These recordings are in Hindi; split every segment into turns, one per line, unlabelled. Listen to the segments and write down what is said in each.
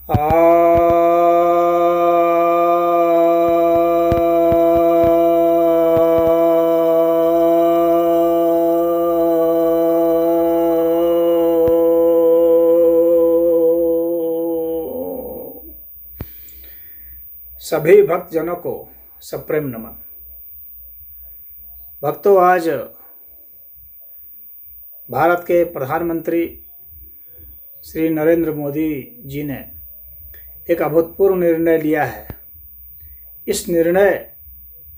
आ सभी भक्तजनों को सप्रेम नमन। भक्तों, आज भारत के प्रधानमंत्री श्री नरेंद्र मोदी जी ने एक अभूतपूर्व निर्णय लिया है। इस निर्णय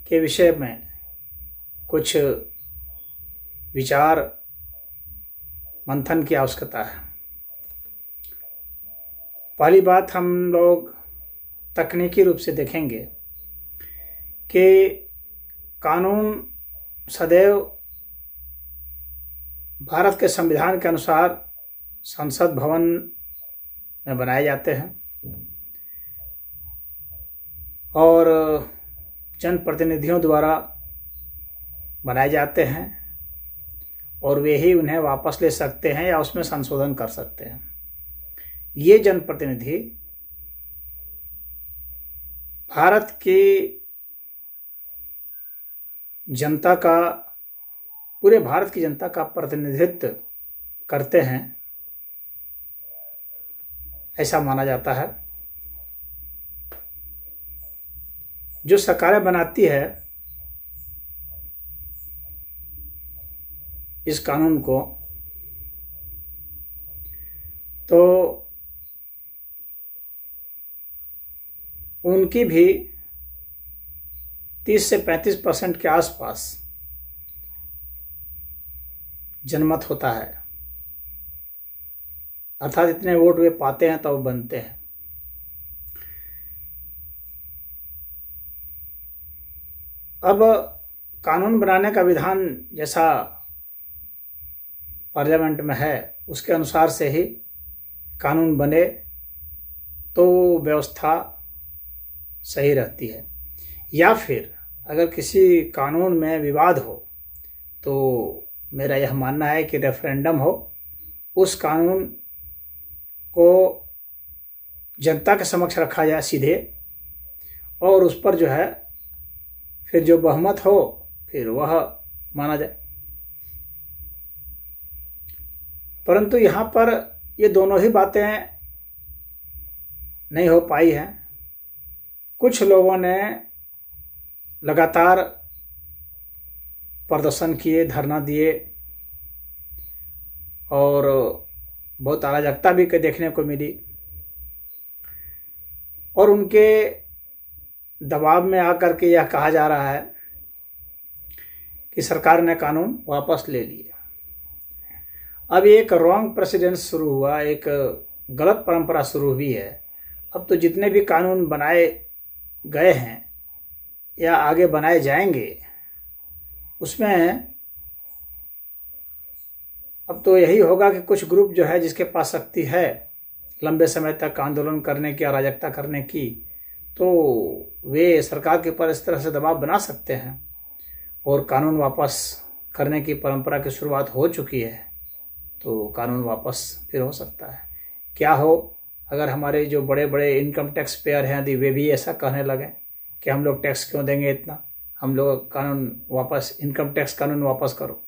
के विषय में कुछ विचार मंथन की आवश्यकता है। पहली बात, हम लोग तकनीकी रूप से देखेंगे कि कानून सदैव भारत के संविधान के अनुसार संसद भवन में बनाए जाते हैं और जनप्रतिनिधियों द्वारा बनाए जाते हैं और वे ही उन्हें वापस ले सकते हैं या उसमें संशोधन कर सकते हैं। ये जनप्रतिनिधि भारत की जनता का, पूरे भारत की जनता का प्रतिनिधित्व करते हैं, ऐसा माना जाता है। जो सरकारें बनाती है इस कानून को, तो उनकी भी 30 से 35% के आसपास जनमत होता है, अर्थात इतने वोट वे पाते हैं तो वो बनते हैं। अब कानून बनाने का विधान जैसा पार्लियामेंट में है उसके अनुसार से ही कानून बने तो व्यवस्था सही रहती है। या फिर अगर किसी कानून में विवाद हो तो मेरा यह मानना है कि रेफरेंडम हो, उस कानून को जनता के समक्ष रखा जाए सीधे, और उस पर जो है फिर जो बहुमत हो फिर वह माना जाए। परंतु यहाँ पर ये दोनों ही बातें नहीं हो पाई हैं। कुछ लोगों ने लगातार प्रदर्शन किए, धरना दिए और बहुत अराजकता भी देखने को मिली, और उनके दबाव में आकर के यह कहा जा रहा है कि सरकार ने कानून वापस ले लिए। अब एक रॉन्ग प्रेसिडेंस शुरू हुआ, एक गलत परंपरा शुरू हुई है। अब तो जितने भी कानून बनाए गए हैं या आगे बनाए जाएंगे उसमें अब तो यही होगा कि कुछ ग्रुप जो है जिसके पास शक्ति है लंबे समय तक आंदोलन करने की, अराजकता करने की, तो वे सरकार के ऊपर इस तरह से दबाव बना सकते हैं और कानून वापस करने की परंपरा की शुरुआत हो चुकी है, तो कानून वापस फिर हो सकता है। क्या हो अगर हमारे जो बड़े बड़े इनकम टैक्स पेयर हैं यदि वे भी ऐसा कहने लगें कि हम लोग टैक्स क्यों देंगे इतना, हम लोग कानून वापस, इनकम टैक्स कानून वापस करो,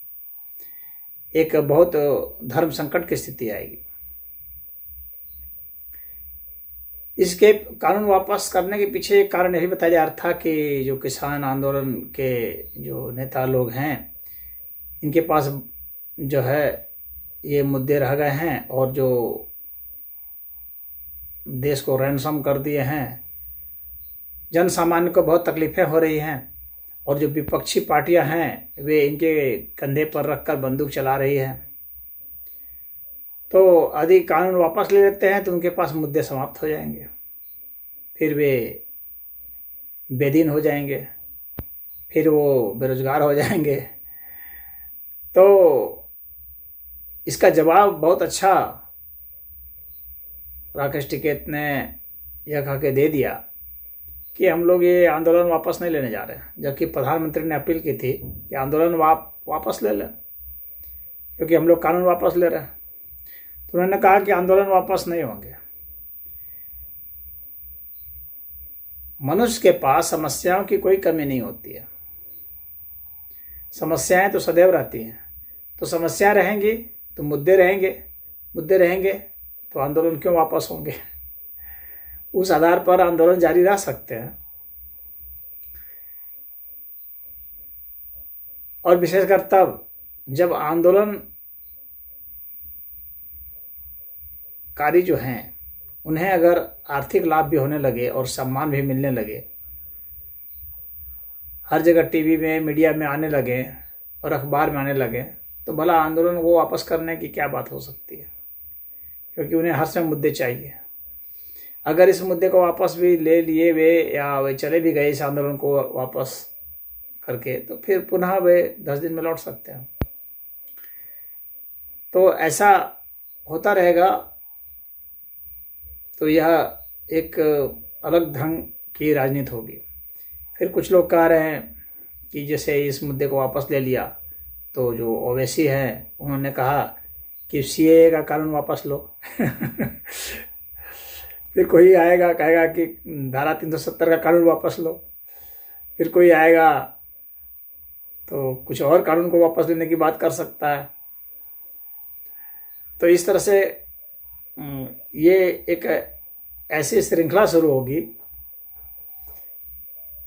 एक बहुत धर्म संकट की स्थिति आएगी। इसके कानून वापस करने के पीछे एक कारण यही बताया जा रहा था कि जो किसान आंदोलन के जो नेता लोग हैं इनके पास जो है ये मुद्दे रह गए हैं और जो देश को रैंसम कर दिए हैं, जन सामान्य को बहुत तकलीफ़ें हो रही हैं, और जो विपक्षी पार्टियां हैं वे इनके कंधे पर रखकर बंदूक चला रही हैं। तो यदि कानून वापस ले लेते हैं तो उनके पास मुद्दे समाप्त हो जाएंगे, फिर वे बेदीन हो जाएंगे, फिर वो बेरोजगार हो जाएंगे। तो इसका जवाब बहुत अच्छा राकेश टिकैत ने यह कह के दे दिया कि हम लोग ये आंदोलन वापस नहीं लेने जा रहे हैं, जबकि प्रधानमंत्री ने अपील की थी कि आंदोलन वापस ले लें क्योंकि हम लोग कानून वापस ले रहे हैं। तो उन्होंने कहा कि आंदोलन वापस नहीं होंगे। मनुष्य के पास समस्याओं की कोई कमी नहीं होती है। समस्याएं तो सदैव रहती हैं। तो समस्याएं रहेंगी तो मुद्दे रहेंगे, मुद्दे रहेंगे तो आंदोलन क्यों वापस होंगे। उस आधार पर आंदोलन जारी रह सकते हैं। और विशेषकर तब जब आंदोलनकारी जो हैं उन्हें अगर आर्थिक लाभ भी होने लगे और सम्मान भी मिलने लगे, हर जगह टीवी में, मीडिया में आने लगे और अखबार में आने लगे, तो भला आंदोलन वो वापस करने की क्या बात हो सकती है। क्योंकि उन्हें हर समय मुद्दे चाहिए। अगर इस मुद्दे को वापस भी ले लिए वे या वे चले भी गए इस आंदोलन को वापस करके, तो फिर पुनः वे 10 दिन में लौट सकते हैं। तो ऐसा होता रहेगा। तो यह एक अलग ढंग की राजनीति होगी। फिर कुछ लोग कह रहे हैं कि जैसे इस मुद्दे को वापस ले लिया तो जो ओवैसी हैं उन्होंने कहा कि सीएए का कानून वापस लो। फिर कोई आएगा कहेगा कि धारा 370 का कानून वापस लो। फिर कोई आएगा तो कुछ और कानून को वापस लेने की बात कर सकता है। तो इस तरह से ये एक ऐसी श्रृंखला शुरू होगी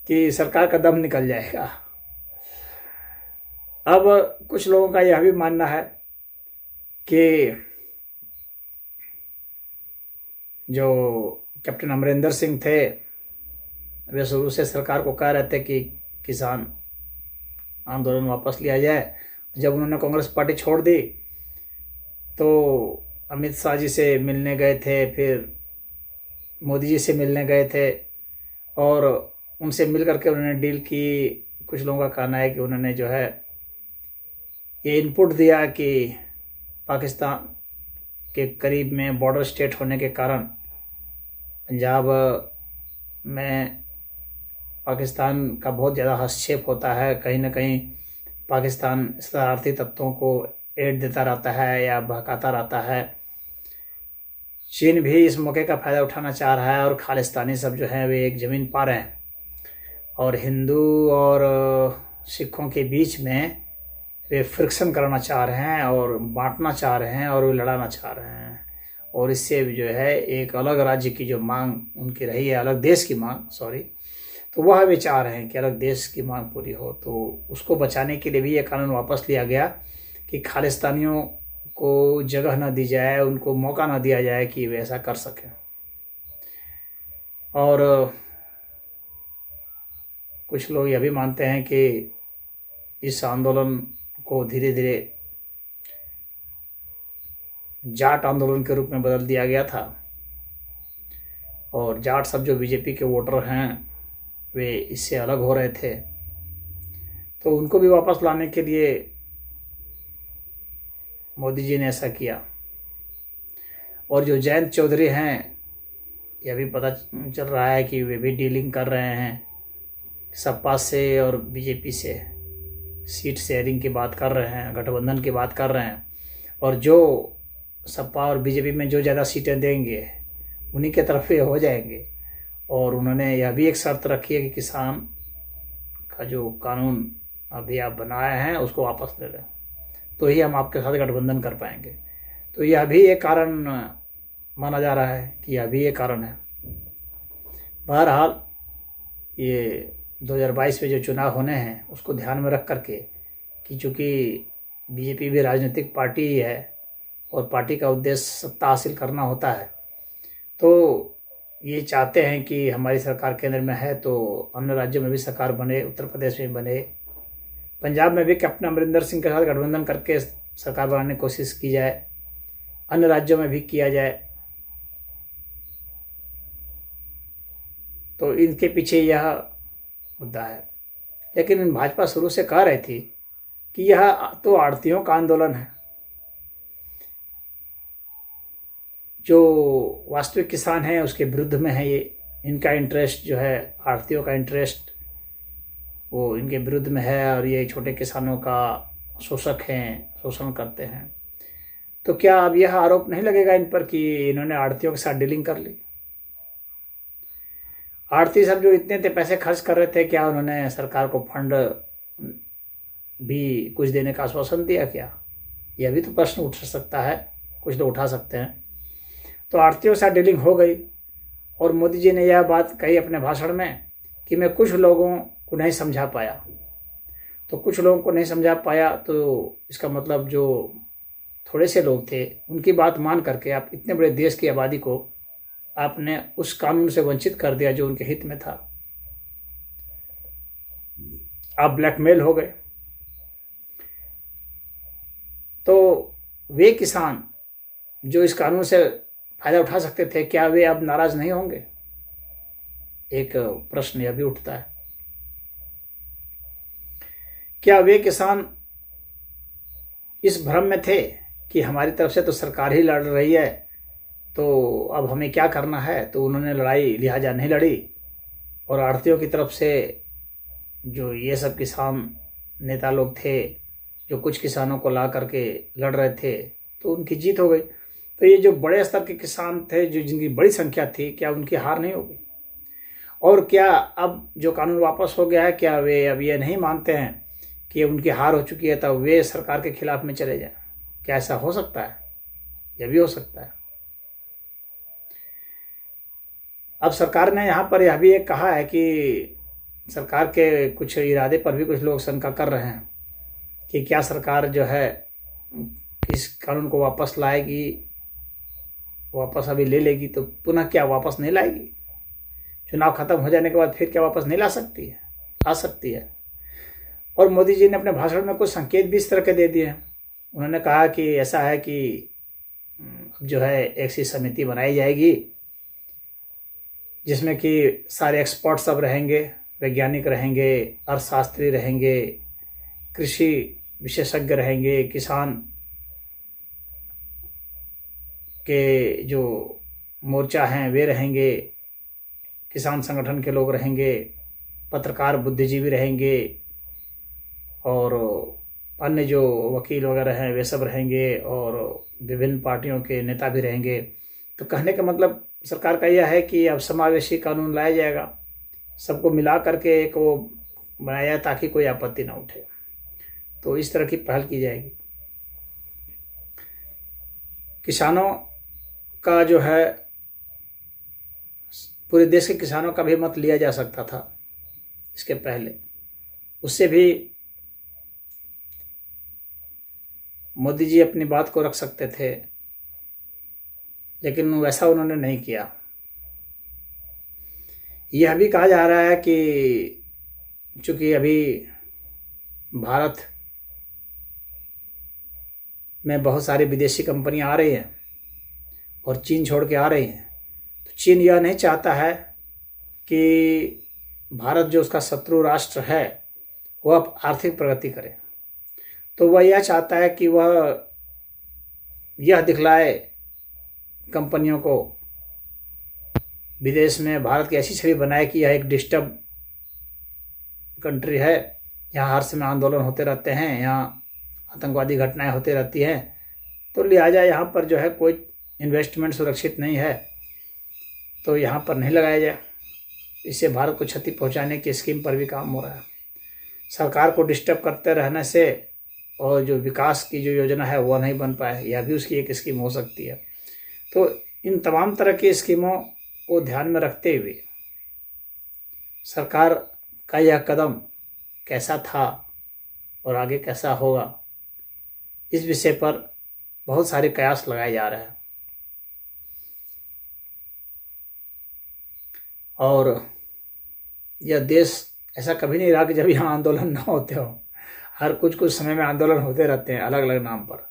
कि सरकार का दम निकल जाएगा। अब कुछ लोगों का यह भी मानना है कि जो कैप्टन अमरिंदर सिंह थे वे शुरू से सरकार को कह रहे थे कि किसान आंदोलन वापस लिया जाए। जब उन्होंने कांग्रेस पार्टी छोड़ दी तो अमित शाह जी से मिलने गए थे, फिर मोदी जी से मिलने गए थे और उनसे मिल करके उन्होंने डील की। कुछ लोगों का कहना है कि उन्होंने जो है ये इनपुट दिया कि पाकिस्तान के करीब में बॉर्डर स्टेट होने के कारण पंजाब में पाकिस्तान का बहुत ज़्यादा हस्तक्षेप होता है। कहीं ना कहीं पाकिस्तान शरारती तत्वों को एड देता रहता है या बहकाता रहता है। चीन भी इस मौके का फ़ायदा उठाना चाह रहा है और खालिस्तानी सब जो हैं वे एक ज़मीन पा रहे हैं और हिंदू और सिखों के बीच में वे फ्रिक्शन कराना चाह रहे हैं और बांटना चाह रहे हैं और वे लड़ाना चाह रहे हैं। और इससे जो है एक अलग राज्य की जो मांग उनकी रही है, अलग देश की मांग, तो वह वे चाह रहे हैं कि अलग देश की मांग पूरी हो। तो उसको बचाने के लिए भी ये कानून वापस लिया गया कि खालिस्तानियों को जगह न दी जाए, उनको मौका न दिया जाए कि वे ऐसा कर सकें। और कुछ लोग यह भी मानते हैं कि इस आंदोलन को धीरे धीरे जाट आंदोलन के रूप में बदल दिया गया था और जाट सब जो बीजेपी के वोटर हैं वे इससे अलग हो रहे थे, तो उनको भी वापस लाने के लिए मोदी जी ने ऐसा किया। और जो जयंत चौधरी हैं यह भी पता चल रहा है कि वे भी डीलिंग कर रहे हैं सपा से और बीजेपी से, सीट शेयरिंग की बात कर रहे हैं, गठबंधन की बात कर रहे हैं। और जो सपा और बीजेपी में जो ज़्यादा सीटें देंगे उन्हीं के तरफ ये हो जाएंगे। और उन्होंने यह भी एक शर्त रखी है कि किसान का जो कानून अभी आप बनाए हैं उसको वापस ले लें, तो ही हम आपके साथ गठबंधन कर पाएंगे। तो यह भी एक कारण माना जा रहा है कि यह भी एक कारण है। बहरहाल ये 2022 में जो चुनाव होने हैं उसको ध्यान में रख करके कि चूँकि बीजेपी भी राजनीतिक पार्टी ही है और पार्टी का उद्देश्य सत्ता हासिल करना होता है, तो ये चाहते हैं कि हमारी सरकार केंद्र में है तो अन्य राज्यों में भी सरकार बने, उत्तर प्रदेश में बने, पंजाब में भी कैप्टन अमरिंदर सिंह के साथ गठबंधन करके सरकार बनाने की कोशिश की जाए, अन्य राज्यों में भी किया जाए। तो इनके पीछे यह मुद्दा है। लेकिन भाजपा शुरू से कह रही थी कि यह तो आड़तियों का आंदोलन है, जो वास्तविक किसान हैं उसके विरुद्ध में है ये। इनका इंटरेस्ट जो है, आड़तियों का इंटरेस्ट वो इनके विरुद्ध में है और ये छोटे किसानों का शोषक हैं, शोषण करते हैं। तो क्या अब यह आरोप नहीं लगेगा इन पर कि इन्होंने आड़तियों के साथ डीलिंग कर ली? आड़ती सब जो इतने पैसे खर्च कर रहे थे, क्या उन्होंने सरकार को फंड भी कुछ देने का आश्वासन दिया क्या? यह भी तो प्रश्न उठ सकता है, कुछ तो उठा सकते हैं। तो आड़तियों से डीलिंग हो गई और मोदी जी ने यह बात कही अपने भाषण में कि मैं कुछ लोगों को नहीं समझा पाया। तो कुछ लोगों को नहीं समझा पाया तो इसका मतलब जो थोड़े से लोग थे उनकी बात मान करके आप इतने बड़े देश की आबादी को आपने उस कानून से वंचित कर दिया जो उनके हित में था। आप ब्लैकमेल हो गए। तो वे किसान जो इस कानून से फायदा उठा सकते थे, क्या वे अब नाराज नहीं होंगे? एक प्रश्न यह भी उठता है। क्या वे किसान इस भ्रम में थे कि हमारी तरफ से तो सरकार ही लड़ रही है, तो अब हमें क्या करना है? तो उन्होंने लड़ाई लिहाजा नहीं लड़ी और आड़तियों की तरफ से जो ये सब किसान नेता लोग थे जो कुछ किसानों को ला करके लड़ रहे थे, तो उनकी जीत हो गई। तो ये जो बड़े स्तर के किसान थे, जो जिनकी बड़ी संख्या थी, क्या उनकी हार नहीं होगी? और क्या अब जो कानून वापस हो गया है, क्या वे अब ये नहीं मानते हैं कि उनकी हार हो चुकी है, तब वे सरकार के खिलाफ में चले जाएं? क्या ऐसा हो सकता है? यह भी हो सकता है। अब सरकार ने यहाँ पर यह भी एक कहा है कि सरकार के कुछ इरादे पर भी कुछ लोग शंका कर रहे हैं कि क्या सरकार जो है इस कानून को वापस लाएगी, वापस अभी ले लेगी तो पुनः क्या वापस नहीं लाएगी? चुनाव खत्म हो जाने के बाद फिर क्या वापस नहीं ला सकती है? आ सकती है। और मोदी जी ने अपने भाषण में कुछ संकेत भी इस तरह के दे दिए हैं। उन्होंने कहा कि ऐसा है कि अब जो है एक सी समिति बनाई जाएगी जिसमें कि सारे एक्सपर्ट सब रहेंगे, वैज्ञानिक रहेंगे, अर्थशास्त्री रहेंगे, कृषि विशेषज्ञ रहेंगे, किसान के जो मोर्चा हैं वे रहेंगे, किसान संगठन के लोग रहेंगे, पत्रकार बुद्धिजीवी रहेंगे और अन्य जो वकील वगैरह हैं वे सब रहेंगे और विभिन्न पार्टियों के नेता भी रहेंगे। तो कहने का मतलब सरकार का यह है कि अब समावेशी कानून लाया जाएगा, सबको मिला करके एक वो बनाया जाए ताकि कोई आपत्ति ना उठे। तो इस तरह की पहल की जाएगी। किसानों का जो है पूरे देश के किसानों का भी मत लिया जा सकता था इसके पहले, उससे भी मोदी जी अपनी बात को रख सकते थे, लेकिन वैसा उन्होंने नहीं किया। यह भी कहा जा रहा है कि चूंकि अभी भारत में बहुत सारी विदेशी कंपनियां आ रही हैं और चीन छोड़ के आ रही हैं, तो चीन यह नहीं चाहता है कि भारत जो उसका शत्रु राष्ट्र है वह अब आर्थिक प्रगति करे। तो वह यह चाहता है कि वह यह दिखलाए कंपनियों को विदेश में भारत की ऐसी छवि बनाए कि यह एक डिस्टर्ब कंट्री है, यहाँ हर समय आंदोलन होते रहते हैं, यहाँ आतंकवादी घटनाएं होती रहती हैं, तो लिहाजा यहाँ पर जो है कोई इन्वेस्टमेंट सुरक्षित नहीं है, तो यहाँ पर नहीं लगाया जाए। इससे भारत को क्षति पहुँचाने की स्कीम पर भी काम हो रहा है। सरकार को डिस्टर्ब करते रहने से और जो विकास की जो योजना है वह नहीं बन पाए, यह भी उसकी एक स्कीम हो सकती है। तो इन तमाम तरह की स्कीमों को ध्यान में रखते हुए सरकार का यह कदम कैसा था और आगे कैसा होगा, इस विषय पर बहुत सारे कयास लगाए जा रहे हैं। और यह देश ऐसा कभी नहीं रहा कि जब यहाँ आंदोलन ना होते हो, हर कुछ कुछ समय में आंदोलन होते रहते हैं अलग अलग नाम पर।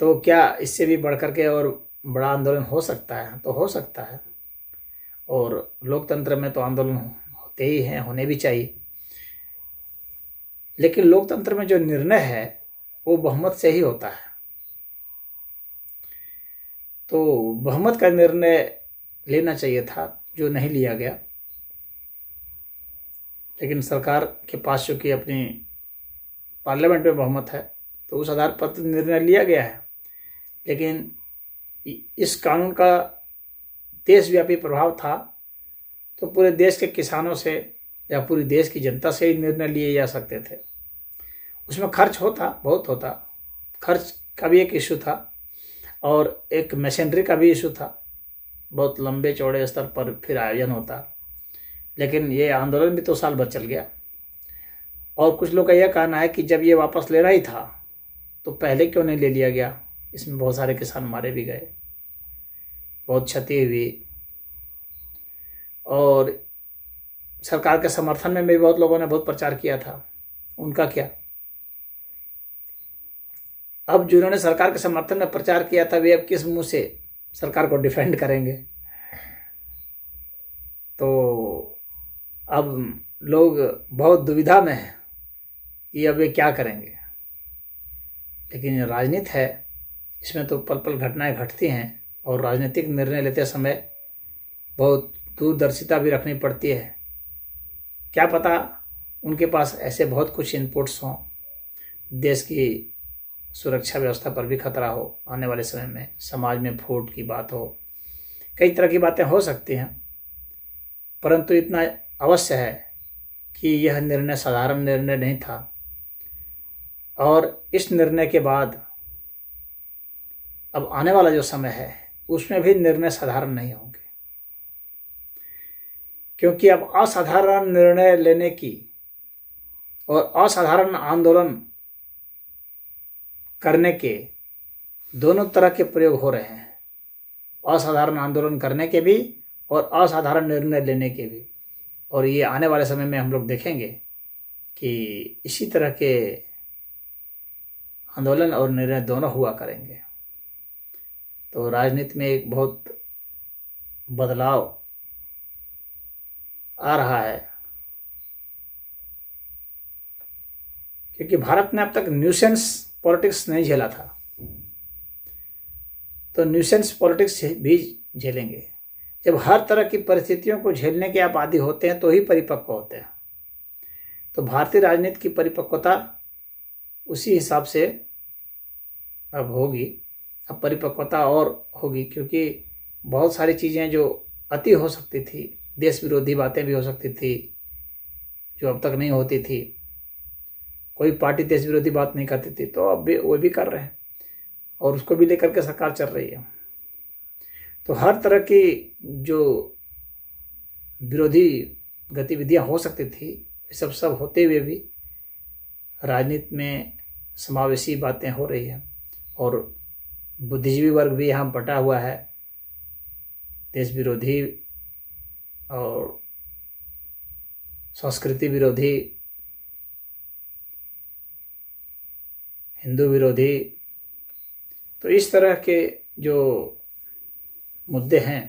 तो क्या इससे भी बढ़कर के और बड़ा आंदोलन हो सकता है? तो हो सकता है, और लोकतंत्र में तो आंदोलन होते ही हैं, होने भी चाहिए। लेकिन लोकतंत्र में जो निर्णय है वो बहुमत से ही होता है। तो बहुमत का निर्णय लेना चाहिए था, जो नहीं लिया गया। लेकिन सरकार के पास चूँकि अपनी पार्लियामेंट में बहुमत है तो उस आधार पर तो निर्णय लिया गया है। लेकिन इस कानून का देशव्यापी प्रभाव था तो पूरे देश के किसानों से या पूरी देश की जनता से ही निर्णय लिए जा सकते थे। उसमें खर्च होता, बहुत होता, खर्च का भी एक इशू था और एक मशीनरी का भी इशू था, बहुत लंबे चौड़े स्तर पर फिर आयोजन होता। लेकिन ये आंदोलन भी तो साल भर चल गया। और कुछ लोग का यह कहना है कि जब ये वापस लेना ही था तो पहले क्यों नहीं ले लिया गया। इसमें बहुत सारे किसान मारे भी गए, बहुत क्षति हुई और सरकार के समर्थन में भी बहुत लोगों ने बहुत प्रचार किया था। उनका क्या? अब जिन्होंने सरकार के समर्थन में प्रचार किया था वे अब किस मुंह से सरकार को डिफेंड करेंगे? तो अब लोग बहुत दुविधा में हैं कि अब ये क्या करेंगे। लेकिन ये राजनीति है, इसमें तो पल पल घटनाएं घटती हैं और राजनीतिक निर्णय लेते समय बहुत दूरदर्शिता भी रखनी पड़ती है। क्या पता उनके पास ऐसे बहुत कुछ इनपुट्स हों, देश की सुरक्षा व्यवस्था पर भी खतरा हो, आने वाले समय में समाज में फूट की बात हो, कई तरह की बातें हो सकती हैं। परंतु इतना अवश्य है कि यह निर्णय साधारण निर्णय नहीं था और इस निर्णय के बाद अब आने वाला जो समय है उसमें भी निर्णय साधारण नहीं होंगे, क्योंकि अब असाधारण निर्णय लेने की और असाधारण आंदोलन करने के दोनों तरह के प्रयोग हो रहे हैं। असाधारण आंदोलन करने के भी और असाधारण निर्णय लेने के भी। और ये आने वाले समय में हम लोग देखेंगे कि इसी तरह के आंदोलन और निर्णय दोनों हुआ करेंगे। तो राजनीति में एक बहुत बदलाव आ रहा है, क्योंकि भारत ने अब तक न्यूसेंस पॉलिटिक्स नहीं झेला था, तो न्यूसेंस पॉलिटिक्स भी झेलेंगे। जब हर तरह की परिस्थितियों को झेलने के आप आदी होते हैं तो ही परिपक्व होते हैं। तो भारतीय राजनीति की परिपक्वता उसी हिसाब से अब होगी, अब परिपक्वता और होगी, क्योंकि बहुत सारी चीज़ें जो अति हो सकती थी, देश विरोधी बातें भी हो सकती थी जो अब तक नहीं होती थी। कोई पार्टी देश विरोधी बात नहीं करती थी, तो अब भी वो भी कर रहे हैं और उसको भी लेकर के सरकार चल रही है। तो हर तरह की जो विरोधी गतिविधियां हो सकती थी, सब होते हुए भी राजनीति में समावेशी बातें हो रही हैं और बुद्धिजीवी वर्ग भी यहाँ बटा हुआ है। देश विरोधी और संस्कृति विरोधी, हिंदू विरोधी, तो इस तरह के जो मुद्दे हैं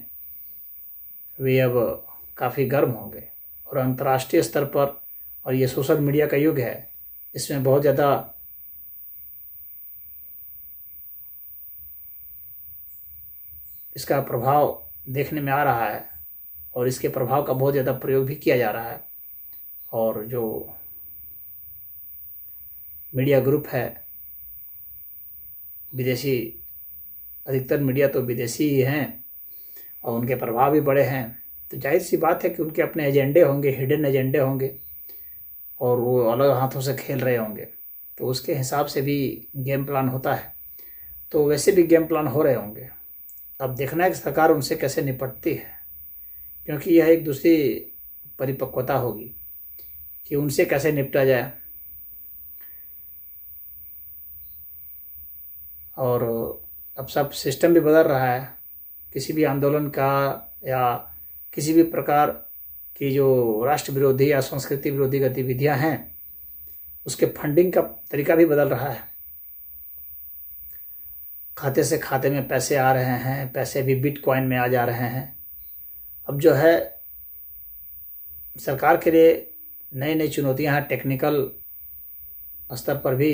वे अब काफ़ी गर्म होंगे और अंतर्राष्ट्रीय स्तर पर, और ये सोशल मीडिया का युग है, इसमें बहुत ज़्यादा इसका प्रभाव देखने में आ रहा है और इसके प्रभाव का बहुत ज़्यादा प्रयोग भी किया जा रहा है। और जो मीडिया ग्रुप है, विदेशी, अधिकतर मीडिया तो विदेशी ही हैं और उनके प्रभाव भी बड़े हैं, तो जाहिर सी बात है कि उनके अपने एजेंडे होंगे, हिडन एजेंडे होंगे और वो अलग हाथों से खेल रहे होंगे। तो उसके हिसाब से भी गेम प्लान होता है, तो वैसे भी गेम प्लान हो रहे होंगे। अब देखना है कि सरकार उनसे कैसे निपटती है, क्योंकि यह एक दूसरी परिपक्वता होगी कि उनसे कैसे निपटा जाए। और अब सब सिस्टम भी बदल रहा है, किसी भी आंदोलन का या किसी भी प्रकार की जो राष्ट्र विरोधी या संस्कृति विरोधी गतिविधियां हैं उसके फंडिंग का तरीका भी बदल रहा है। खाते से खाते में पैसे आ रहे हैं, पैसे भी बिटकॉइन में आ जा रहे हैं। अब जो है सरकार के लिए नई नई चुनौतियां हैं, टेक्निकल स्तर पर भी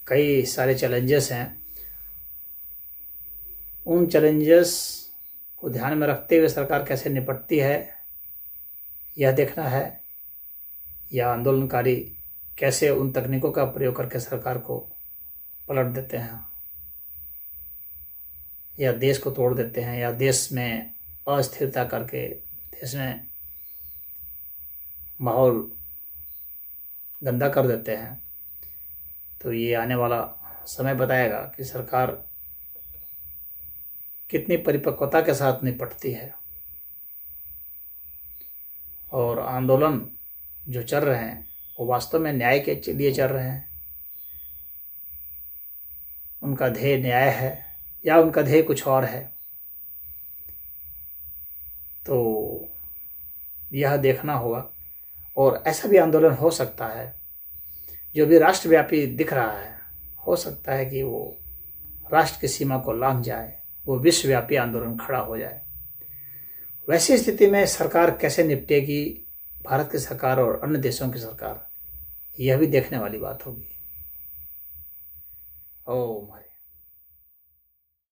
कई सारे चैलेंजेस हैं। उन चैलेंजेस को ध्यान में रखते हुए सरकार कैसे निपटती है यह देखना है, या आंदोलनकारी कैसे उन तकनीकों का प्रयोग करके सरकार को पलट देते हैं या देश को तोड़ देते हैं या देश में अस्थिरता करके इसमें माहौल गंदा कर देते हैं, तो ये आने वाला समय बताएगा कि सरकार कितनी परिपक्वता के साथ निपटती है। और आंदोलन जो चल रहे हैं वो वास्तव में न्याय के लिए चल रहे हैं, उनका ध्येय न्याय है या उनका ध्येय कुछ और है, तो यह देखना होगा। और ऐसा भी आंदोलन हो सकता है जो भी राष्ट्रव्यापी दिख रहा है, हो सकता है कि वो राष्ट्र की सीमा को लांघ जाए, वो विश्वव्यापी आंदोलन खड़ा हो जाए। वैसी स्थिति में सरकार कैसे निपटेगी, भारत की सरकार और अन्य देशों की सरकार, यह भी देखने वाली बात होगी। ओम हरि।